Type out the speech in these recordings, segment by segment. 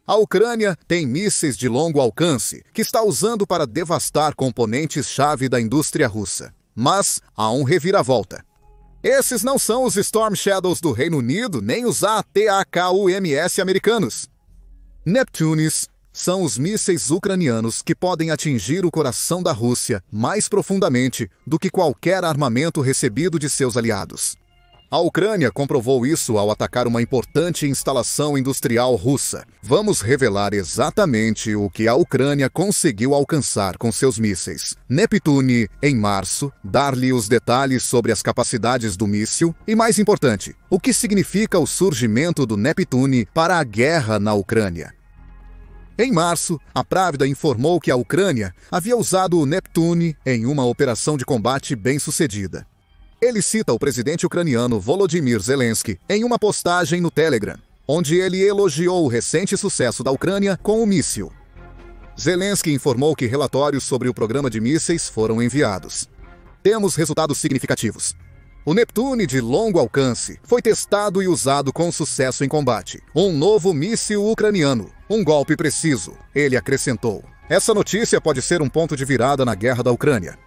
A Ucrânia tem mísseis de longo alcance que está usando para devastar componentes-chave da indústria russa. Mas há um reviravolta. Esses não são os Storm Shadows do Reino Unido nem os ATACMS americanos. Neptunes são os mísseis ucranianos que podem atingir o coração da Rússia mais profundamente do que qualquer armamento recebido de seus aliados. A Ucrânia comprovou isso ao atacar uma importante instalação industrial russa. Vamos revelar exatamente o que a Ucrânia conseguiu alcançar com seus mísseis Neptune em março, dar-lhe os detalhes sobre as capacidades do míssil e, mais importante, o que significa o surgimento do Neptune para a guerra na Ucrânia. Em março, a Pravda informou que a Ucrânia havia usado o Neptune em uma operação de combate bem-sucedida. Ele cita o presidente ucraniano Volodymyr Zelensky em uma postagem no Telegram, onde ele elogiou o recente sucesso da Ucrânia com o míssil. Zelensky informou que relatórios sobre o programa de mísseis foram enviados. Temos resultados significativos. O Neptune de longo alcance foi testado e usado com sucesso em combate. Um novo míssil ucraniano. Um golpe preciso, ele acrescentou. Essa notícia pode ser um ponto de virada na guerra da Ucrânia.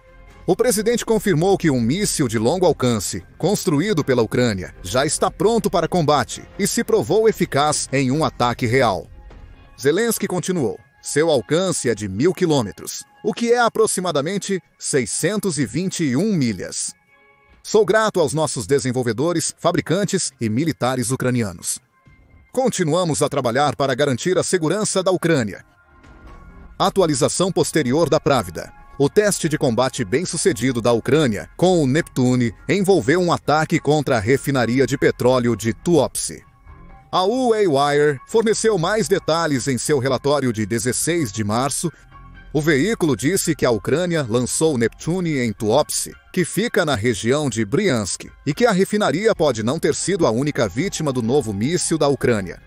O presidente confirmou que um míssil de longo alcance, construído pela Ucrânia, já está pronto para combate e se provou eficaz em um ataque real. Zelensky continuou. Seu alcance é de 1.000 quilômetros, o que é aproximadamente 621 milhas. Sou grato aos nossos desenvolvedores, fabricantes e militares ucranianos. Continuamos a trabalhar para garantir a segurança da Ucrânia. Atualização posterior da Pravda. O teste de combate bem-sucedido da Ucrânia com o Neptune envolveu um ataque contra a refinaria de petróleo de Tuapse. A UAWire forneceu mais detalhes em seu relatório de 16 de março. O veículo disse que a Ucrânia lançou o Neptune em Tuapse, que fica na região de Bryansk, e que a refinaria pode não ter sido a única vítima do novo míssil da Ucrânia.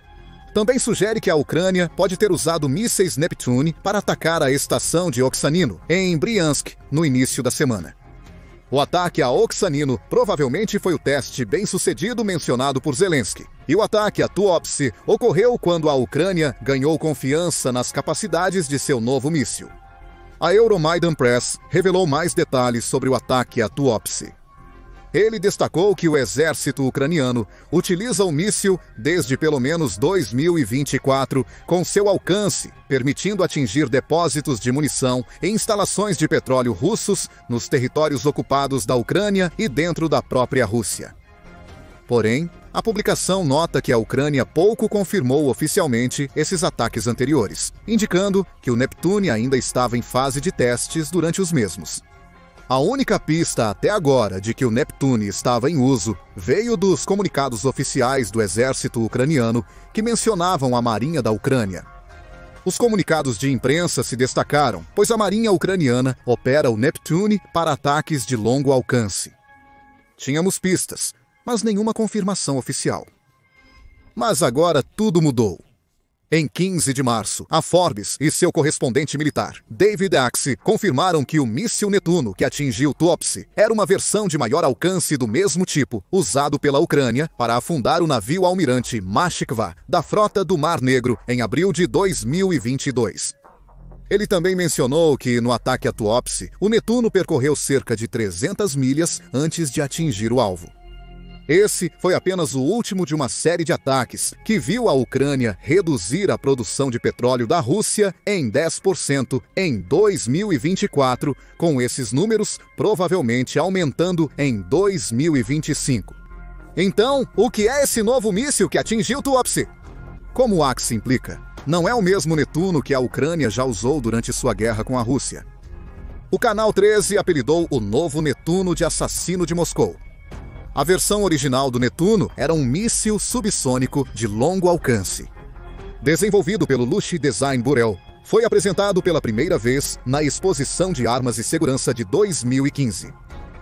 Também sugere que a Ucrânia pode ter usado mísseis Neptune para atacar a estação de Oksanino, em Bryansk, no início da semana. O ataque a Oksanino provavelmente foi o teste bem-sucedido mencionado por Zelensky. E o ataque a Tuapse ocorreu quando a Ucrânia ganhou confiança nas capacidades de seu novo míssil. A Euromaidan Press revelou mais detalhes sobre o ataque a Tuapse. Ele destacou que o exército ucraniano utiliza o míssil desde pelo menos 2024, com seu alcance, permitindo atingir depósitos de munição e instalações de petróleo russos nos territórios ocupados da Ucrânia e dentro da própria Rússia. Porém, a publicação nota que a Ucrânia pouco confirmou oficialmente esses ataques anteriores, indicando que o Neptune ainda estava em fase de testes durante os mesmos. A única pista até agora de que o Neptune estava em uso veio dos comunicados oficiais do exército ucraniano que mencionavam a Marinha da Ucrânia. Os comunicados de imprensa se destacaram, pois a Marinha ucraniana opera o Neptune para ataques de longo alcance. Tínhamos pistas, mas nenhuma confirmação oficial. Mas agora tudo mudou. Em 15 de março, a Forbes e seu correspondente militar, David Axe, confirmaram que o míssil Netuno que atingiu Tuapse era uma versão de maior alcance do mesmo tipo, usado pela Ucrânia para afundar o navio almirante Moskva da frota do Mar Negro em abril de 2022. Ele também mencionou que no ataque a Tuapse, o Netuno percorreu cerca de 300 milhas antes de atingir o alvo. Esse foi apenas o último de uma série de ataques que viu a Ucrânia reduzir a produção de petróleo da Rússia em 10% em 2024, com esses números provavelmente aumentando em 2025. Então, o que é esse novo míssil que atingiu Tuapse? Como o Axe implica, não é o mesmo Netuno que a Ucrânia já usou durante sua guerra com a Rússia. O Canal 13 apelidou o novo Netuno de assassino de Moscou. A versão original do Netuno era um míssil subsônico de longo alcance. Desenvolvido pelo Lush Design Bureau, foi apresentado pela primeira vez na Exposição de Armas e Segurança de 2015.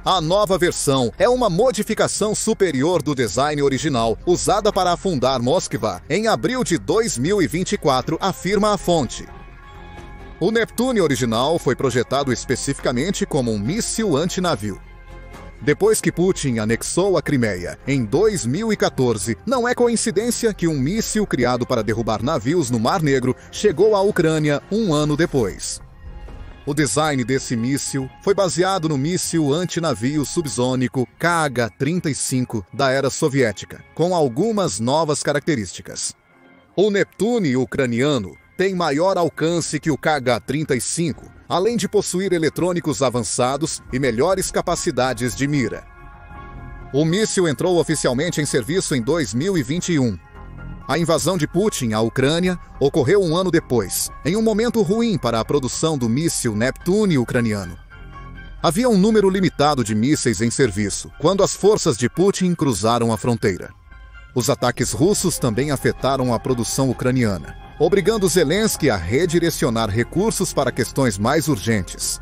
A nova versão é uma modificação superior do design original, usada para afundar Moskva em abril de 2024, afirma a fonte. O Neptune original foi projetado especificamente como um míssil antinavio. Depois que Putin anexou a Crimeia em 2014, não é coincidência que um míssil criado para derrubar navios no Mar Negro chegou à Ucrânia um ano depois. O design desse míssil foi baseado no míssil antinavio subsônico KH-35 da era soviética, com algumas novas características. O Neptune ucraniano tem maior alcance que o KH-35, além de possuir eletrônicos avançados e melhores capacidades de mira. O míssil entrou oficialmente em serviço em 2021. A invasão de Putin à Ucrânia ocorreu um ano depois, em um momento ruim para a produção do míssil Neptune ucraniano. Havia um número limitado de mísseis em serviço quando as forças de Putin cruzaram a fronteira. Os ataques russos também afetaram a produção ucraniana, obrigando Zelensky a redirecionar recursos para questões mais urgentes.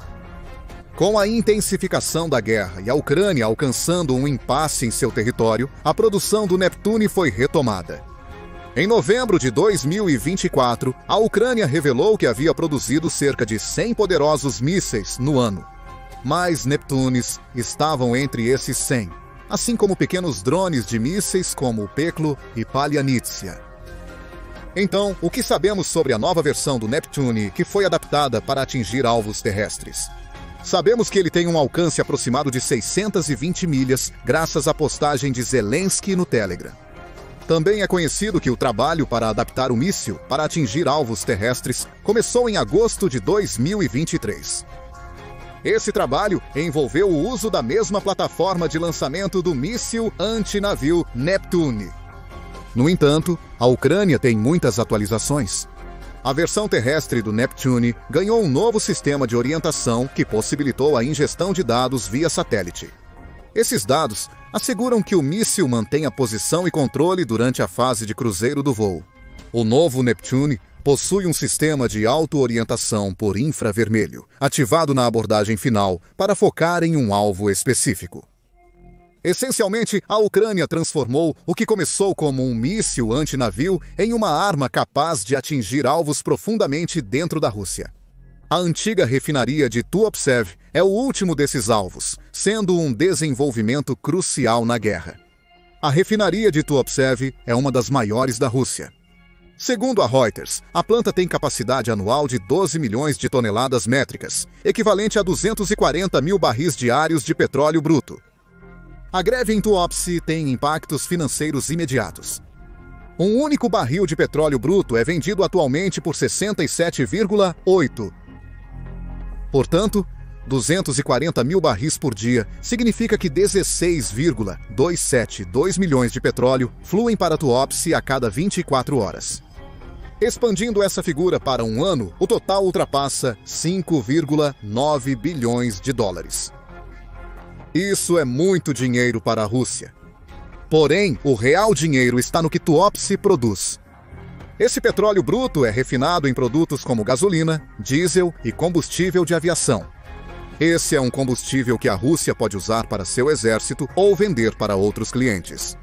Com a intensificação da guerra e a Ucrânia alcançando um impasse em seu território, a produção do Neptune foi retomada. Em novembro de 2024, a Ucrânia revelou que havia produzido cerca de 100 poderosos mísseis no ano. Mais Neptunes estavam entre esses 100, assim como pequenos drones de mísseis como o Peklo e Palyantsia. Então, o que sabemos sobre a nova versão do Neptune que foi adaptada para atingir alvos terrestres? Sabemos que ele tem um alcance aproximado de 620 milhas, graças à postagem de Zelensky no Telegram. Também é conhecido que o trabalho para adaptar o míssil para atingir alvos terrestres começou em agosto de 2023. Esse trabalho envolveu o uso da mesma plataforma de lançamento do míssil antinavio Neptune. No entanto, a Ucrânia tem muitas atualizações. A versão terrestre do Neptune ganhou um novo sistema de orientação que possibilitou a ingestão de dados via satélite. Esses dados asseguram que o míssil mantenha posição e controle durante a fase de cruzeiro do voo. O novo Neptune possui um sistema de auto-orientação por infravermelho, ativado na abordagem final para focar em um alvo específico. Essencialmente, a Ucrânia transformou o que começou como um míssil antinavio em uma arma capaz de atingir alvos profundamente dentro da Rússia. A antiga refinaria de Tuapsev é o último desses alvos, sendo um desenvolvimento crucial na guerra. A refinaria de Tuapsev é uma das maiores da Rússia. Segundo a Reuters, a planta tem capacidade anual de 12 milhões de toneladas métricas, equivalente a 240 mil barris diários de petróleo bruto. A greve em Tuapse tem impactos financeiros imediatos. Um único barril de petróleo bruto é vendido atualmente por 67,8. Portanto, 240 mil barris por dia significa que 16,272 milhões de petróleo fluem para Tuapse a cada 24 horas. Expandindo essa figura para um ano, o total ultrapassa 5,9 bilhões de dólares. Isso é muito dinheiro para a Rússia. Porém, o real dinheiro está no que Tuapse produz. Esse petróleo bruto é refinado em produtos como gasolina, diesel e combustível de aviação. Esse é um combustível que a Rússia pode usar para seu exército ou vender para outros clientes.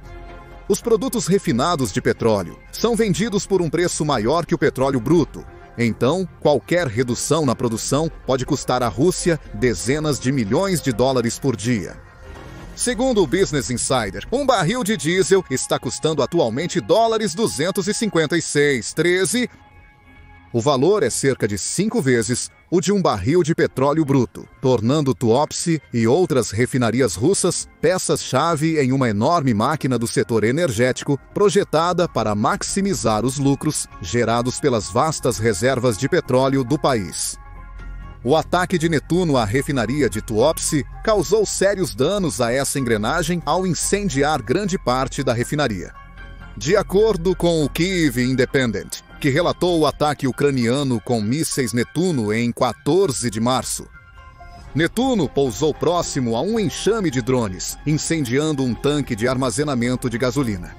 Os produtos refinados de petróleo são vendidos por um preço maior que o petróleo bruto. Então, qualquer redução na produção pode custar à Rússia dezenas de milhões de dólares por dia. Segundo o Business Insider, um barril de diesel está custando atualmente $256,13. O valor é cerca de 5 vezes o de um barril de petróleo bruto, tornando Tuapse e outras refinarias russas peças-chave em uma enorme máquina do setor energético projetada para maximizar os lucros gerados pelas vastas reservas de petróleo do país. O ataque de Netuno à refinaria de Tuapse causou sérios danos a essa engrenagem ao incendiar grande parte da refinaria. De acordo com o Kyiv Independent, que relatou o ataque ucraniano com mísseis Netuno em 14 de março. Netuno pousou próximo a um enxame de drones, incendiando um tanque de armazenamento de gasolina.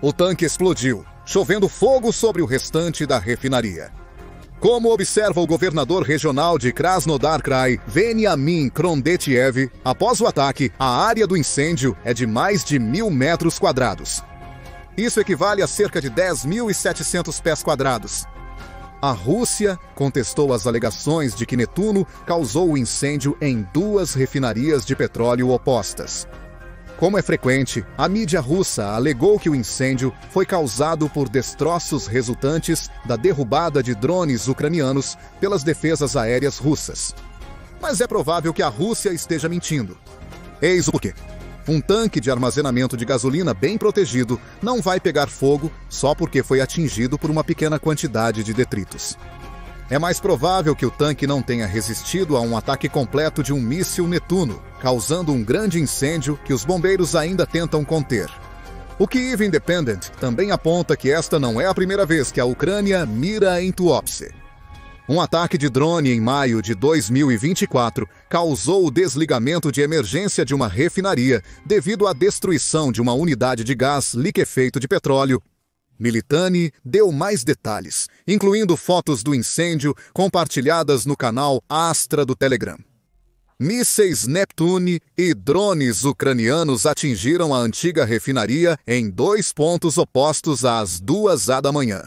O tanque explodiu, chovendo fogo sobre o restante da refinaria. Como observa o governador regional de Krasnodar Krai, Veniamin Krondetiev, após o ataque, a área do incêndio é de mais de 1.000 metros quadrados. Isso equivale a cerca de 10.700 pés quadrados. A Rússia contestou as alegações de que Netuno causou o incêndio em 2 refinarias de petróleo opostas. Como é frequente, a mídia russa alegou que o incêndio foi causado por destroços resultantes da derrubada de drones ucranianos pelas defesas aéreas russas. Mas é provável que a Rússia esteja mentindo. Eis o porquê. Um tanque de armazenamento de gasolina bem protegido não vai pegar fogo só porque foi atingido por uma pequena quantidade de detritos. É mais provável que o tanque não tenha resistido a um ataque completo de um míssil Netuno, causando um grande incêndio que os bombeiros ainda tentam conter. O Kyiv Independent também aponta que esta não é a primeira vez que a Ucrânia mira em Tuapse. Um ataque de drone em maio de 2024 causou o desligamento de emergência de uma refinaria devido à destruição de uma unidade de gás liquefeito de petróleo. Militani deu mais detalhes, incluindo fotos do incêndio compartilhadas no canal Astra do Telegram. Mísseis Neptune e drones ucranianos atingiram a antiga refinaria em 2 pontos opostos às 2h da manhã.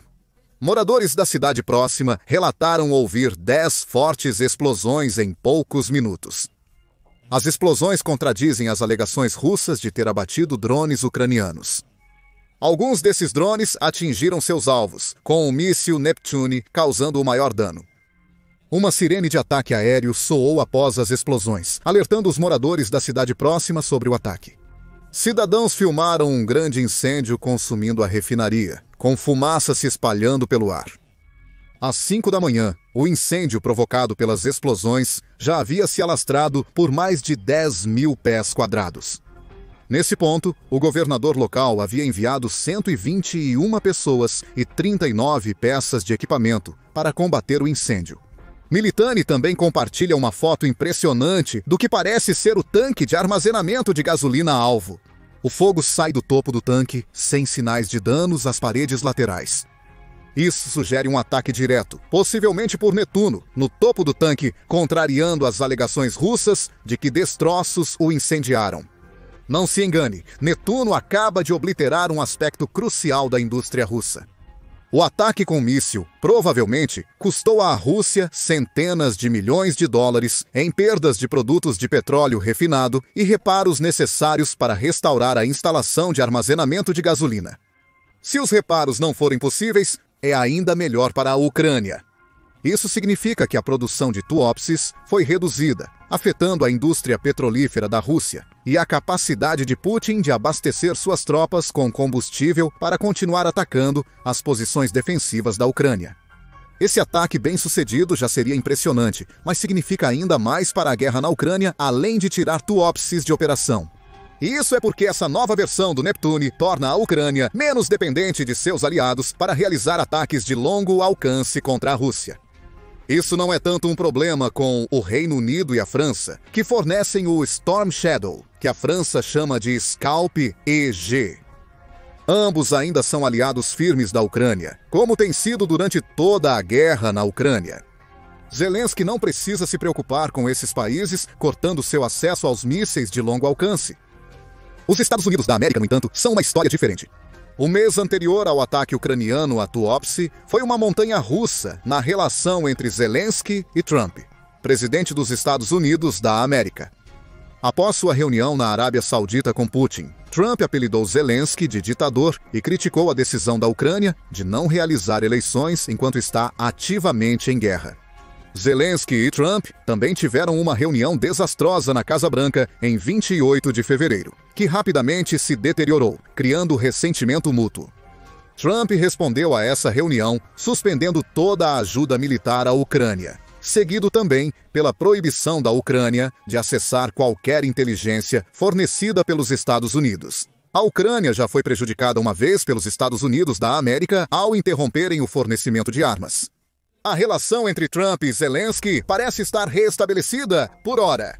Moradores da cidade próxima relataram ouvir 10 fortes explosões em poucos minutos. As explosões contradizem as alegações russas de ter abatido drones ucranianos. Alguns desses drones atingiram seus alvos, com o míssil Neptune causando o maior dano. Uma sirene de ataque aéreo soou após as explosões, alertando os moradores da cidade próxima sobre o ataque. Cidadãos filmaram um grande incêndio consumindo a refinaria, com fumaça se espalhando pelo ar. Às 5 da manhã, o incêndio provocado pelas explosões já havia se alastrado por mais de 10.000 pés quadrados. Nesse ponto, o governador local havia enviado 121 pessoas e 39 peças de equipamento para combater o incêndio. Militani também compartilha uma foto impressionante do que parece ser o tanque de armazenamento de gasolina-alvo. O fogo sai do topo do tanque, sem sinais de danos às paredes laterais. Isso sugere um ataque direto, possivelmente por Netuno, no topo do tanque, contrariando as alegações russas de que destroços o incendiaram. Não se engane, Netuno acaba de obliterar um aspecto crucial da indústria russa. O ataque com míssil provavelmente custou à Rússia centenas de milhões de dólares em perdas de produtos de petróleo refinado e reparos necessários para restaurar a instalação de armazenamento de gasolina. Se os reparos não forem possíveis, é ainda melhor para a Ucrânia. Isso significa que a produção de Tuapse foi reduzida, afetando a indústria petrolífera da Rússia e a capacidade de Putin de abastecer suas tropas com combustível para continuar atacando as posições defensivas da Ucrânia. Esse ataque bem-sucedido já seria impressionante, mas significa ainda mais para a guerra na Ucrânia, além de tirar Tuapse de operação. E isso é porque essa nova versão do Neptune torna a Ucrânia menos dependente de seus aliados para realizar ataques de longo alcance contra a Rússia. Isso não é tanto um problema com o Reino Unido e a França, que fornecem o Storm Shadow, que a França chama de Scalp EG. Ambos ainda são aliados firmes da Ucrânia, como tem sido durante toda a guerra na Ucrânia. Zelensky não precisa se preocupar com esses países cortando seu acesso aos mísseis de longo alcance. Os Estados Unidos da América, no entanto, são uma história diferente. O mês anterior ao ataque ucraniano a Tuapse foi uma montanha russa na relação entre Zelensky e Trump, presidente dos Estados Unidos da América. Após sua reunião na Arábia Saudita com Putin, Trump apelidou Zelensky de ditador e criticou a decisão da Ucrânia de não realizar eleições enquanto está ativamente em guerra. Zelensky e Trump também tiveram uma reunião desastrosa na Casa Branca em 28 de fevereiro, que rapidamente se deteriorou, criando ressentimento mútuo. Trump respondeu a essa reunião suspendendo toda a ajuda militar à Ucrânia, seguido também pela proibição da Ucrânia de acessar qualquer inteligência fornecida pelos Estados Unidos. A Ucrânia já foi prejudicada uma vez pelos Estados Unidos da América ao interromperem o fornecimento de armas. A relação entre Trump e Zelensky parece estar restabelecida por ora.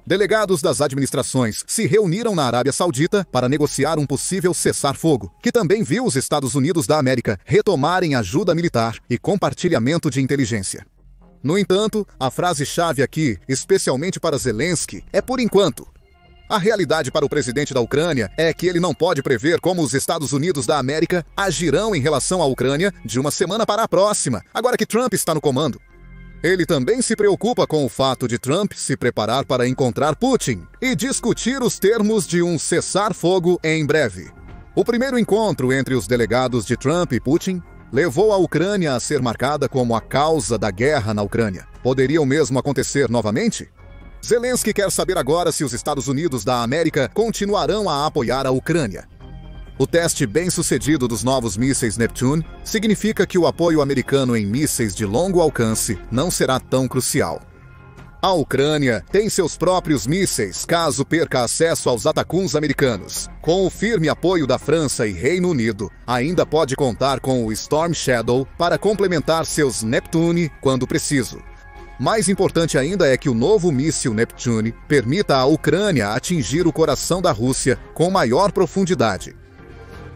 Delegados das administrações se reuniram na Arábia Saudita para negociar um possível cessar-fogo, que também viu os Estados Unidos da América retomarem ajuda militar e compartilhamento de inteligência. No entanto, a frase-chave aqui, especialmente para Zelensky, é por enquanto. A realidade para o presidente da Ucrânia é que ele não pode prever como os Estados Unidos da América agirão em relação à Ucrânia de uma semana para a próxima, agora que Trump está no comando. Ele também se preocupa com o fato de Trump se preparar para encontrar Putin e discutir os termos de um cessar-fogo em breve. O primeiro encontro entre os delegados de Trump e Putin levou a Ucrânia a ser marcada como a causa da guerra na Ucrânia. Poderia o mesmo acontecer novamente? Zelensky quer saber agora se os Estados Unidos da América continuarão a apoiar a Ucrânia. O teste bem-sucedido dos novos mísseis Neptune significa que o apoio americano em mísseis de longo alcance não será tão crucial. A Ucrânia tem seus próprios mísseis caso perca acesso aos Atacuns americanos. Com o firme apoio da França e Reino Unido, ainda pode contar com o Storm Shadow para complementar seus Neptune quando preciso. Mais importante ainda é que o novo míssil Neptune permita à Ucrânia atingir o coração da Rússia com maior profundidade.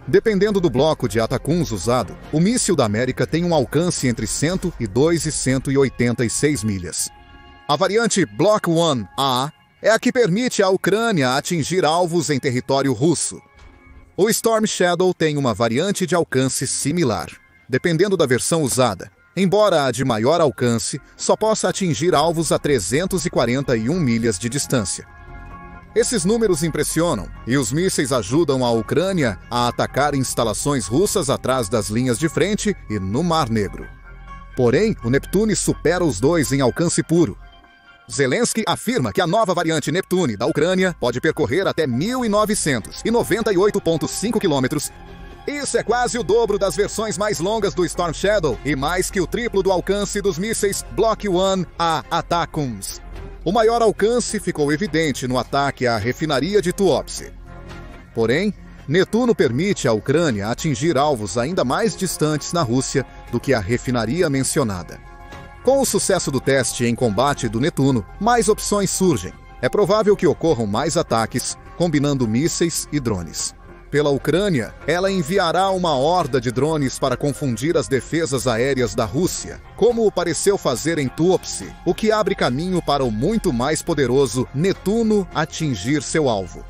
Dependendo do bloco de Atacuns usado, o míssil da América tem um alcance entre 102 e 186 milhas. A variante Block 1A é a que permite à Ucrânia atingir alvos em território russo. O Storm Shadow tem uma variante de alcance similar, dependendo da versão usada. Embora a de maior alcance só possa atingir alvos a 341 milhas de distância. Esses números impressionam, e os mísseis ajudam a Ucrânia a atacar instalações russas atrás das linhas de frente e no Mar Negro. Porém, o Neptune supera os dois em alcance puro. Zelensky afirma que a nova variante Neptune da Ucrânia pode percorrer até 1.998,5 quilômetros. Isso é quase o dobro das versões mais longas do Storm Shadow e mais que o triplo do alcance dos mísseis Block 1A Atacuns. O maior alcance ficou evidente no ataque à refinaria de Tuapse. Porém, Netuno permite à Ucrânia atingir alvos ainda mais distantes na Rússia do que a refinaria mencionada. Com o sucesso do teste em combate do Netuno, mais opções surgem. É provável que ocorram mais ataques, combinando mísseis e drones. Pela Ucrânia, ela enviará uma horda de drones para confundir as defesas aéreas da Rússia, como pareceu fazer em Tuapse, o que abre caminho para o muito mais poderoso Netuno atingir seu alvo.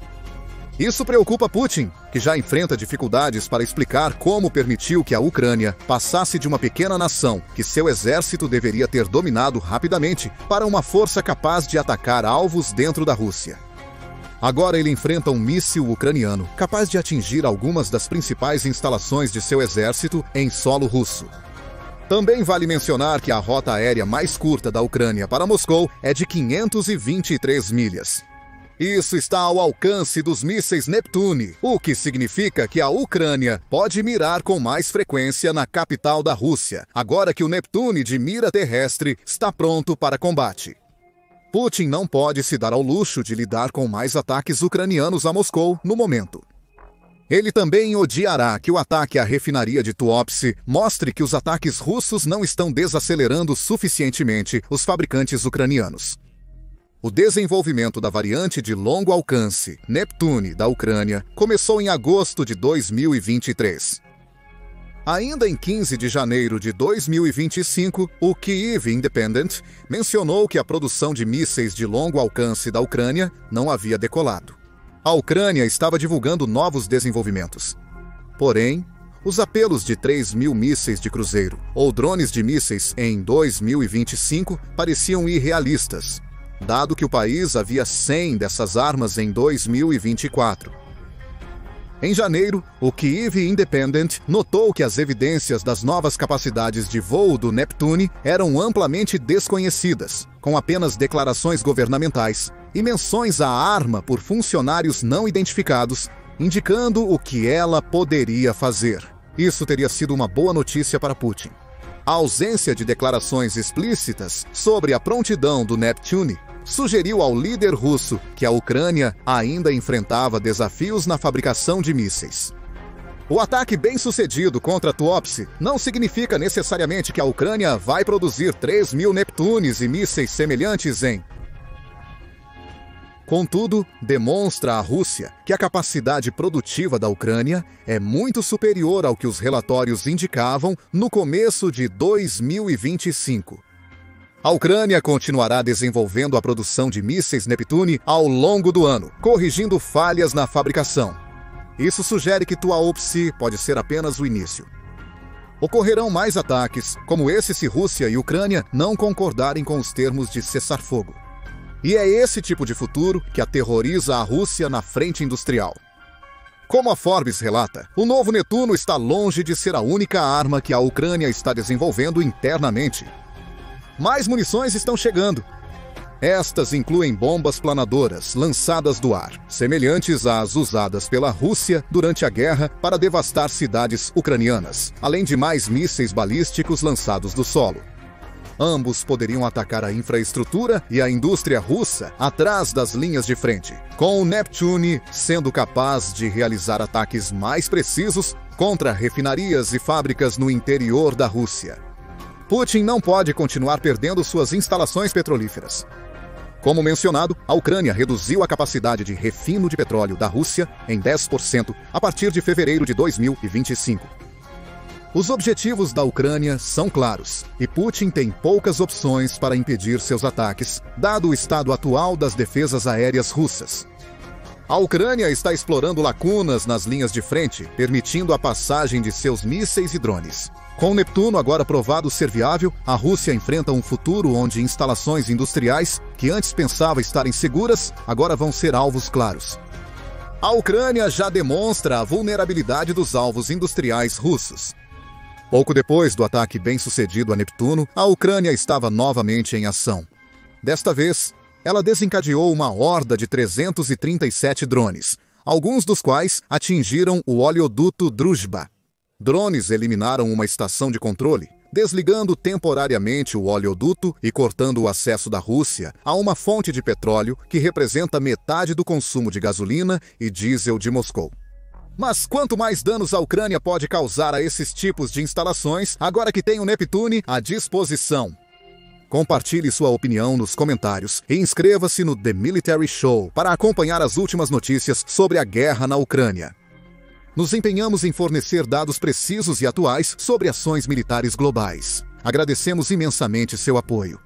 Isso preocupa Putin, que já enfrenta dificuldades para explicar como permitiu que a Ucrânia passasse de uma pequena nação que seu exército deveria ter dominado rapidamente para uma força capaz de atacar alvos dentro da Rússia. Agora ele enfrenta um míssil ucraniano capaz de atingir algumas das principais instalações de seu exército em solo russo. Também vale mencionar que a rota aérea mais curta da Ucrânia para Moscou é de 523 milhas. Isso está ao alcance dos mísseis Neptune, o que significa que a Ucrânia pode mirar com mais frequência na capital da Rússia, agora que o Neptune de mira terrestre está pronto para combate. Putin não pode se dar ao luxo de lidar com mais ataques ucranianos a Moscou no momento. Ele também odiará que o ataque à refinaria de Tuapse mostre que os ataques russos não estão desacelerando suficientemente os fabricantes ucranianos. O desenvolvimento da variante de longo alcance Neptune da Ucrânia começou em agosto de 2023. Ainda em 15 de janeiro de 2025, o Kyiv Independent mencionou que a produção de mísseis de longo alcance da Ucrânia não havia decolado. A Ucrânia estava divulgando novos desenvolvimentos. Porém, os apelos de 3.000 mísseis de cruzeiro ou drones de mísseis em 2025 pareciam irrealistas, dado que o país havia 100 dessas armas em 2024. Em janeiro, o Kyiv Independent notou que as evidências das novas capacidades de voo do Neptune eram amplamente desconhecidas, com apenas declarações governamentais e menções à arma por funcionários não identificados, indicando o que ela poderia fazer. Isso teria sido uma boa notícia para Putin. A ausência de declarações explícitas sobre a prontidão do Neptune sugeriu ao líder russo que a Ucrânia ainda enfrentava desafios na fabricação de mísseis. O ataque bem-sucedido contra Tuapse não significa necessariamente que a Ucrânia vai produzir 3.000 Neptunes e mísseis semelhantes em. Contudo, demonstra à Rússia que a capacidade produtiva da Ucrânia é muito superior ao que os relatórios indicavam no começo de 2025. A Ucrânia continuará desenvolvendo a produção de mísseis Neptune ao longo do ano, corrigindo falhas na fabricação. Isso sugere que Tuapse pode ser apenas o início. Ocorrerão mais ataques, como esse se Rússia e Ucrânia não concordarem com os termos de cessar-fogo. E é esse tipo de futuro que aterroriza a Rússia na frente industrial. Como a Forbes relata, o novo Netuno está longe de ser a única arma que a Ucrânia está desenvolvendo internamente. Mais munições estão chegando. Estas incluem bombas planadoras lançadas do ar, semelhantes às usadas pela Rússia durante a guerra para devastar cidades ucranianas, além de mais mísseis balísticos lançados do solo. Ambos poderiam atacar a infraestrutura e a indústria russa atrás das linhas de frente, com o Neptune sendo capaz de realizar ataques mais precisos contra refinarias e fábricas no interior da Rússia. Putin não pode continuar perdendo suas instalações petrolíferas. Como mencionado, a Ucrânia reduziu a capacidade de refino de petróleo da Rússia em 10% a partir de fevereiro de 2025. Os objetivos da Ucrânia são claros, e Putin tem poucas opções para impedir seus ataques, dado o estado atual das defesas aéreas russas. A Ucrânia está explorando lacunas nas linhas de frente, permitindo a passagem de seus mísseis e drones. Com o Neptuno agora provado ser viável, a Rússia enfrenta um futuro onde instalações industriais, que antes pensava estarem seguras, agora vão ser alvos claros. A Ucrânia já demonstra a vulnerabilidade dos alvos industriais russos. Pouco depois do ataque bem-sucedido a Neptuno, a Ucrânia estava novamente em ação. Desta vez, ela desencadeou uma horda de 337 drones, alguns dos quais atingiram o oleoduto Druzhba. Drones eliminaram uma estação de controle, desligando temporariamente o oleoduto e cortando o acesso da Rússia a uma fonte de petróleo que representa metade do consumo de gasolina e diesel de Moscou. Mas quanto mais danos a Ucrânia pode causar a esses tipos de instalações, agora que tem o Neptune à disposição? Compartilhe sua opinião nos comentários e inscreva-se no The Military Show para acompanhar as últimas notícias sobre a guerra na Ucrânia. Nos empenhamos em fornecer dados precisos e atuais sobre ações militares globais. Agradecemos imensamente seu apoio.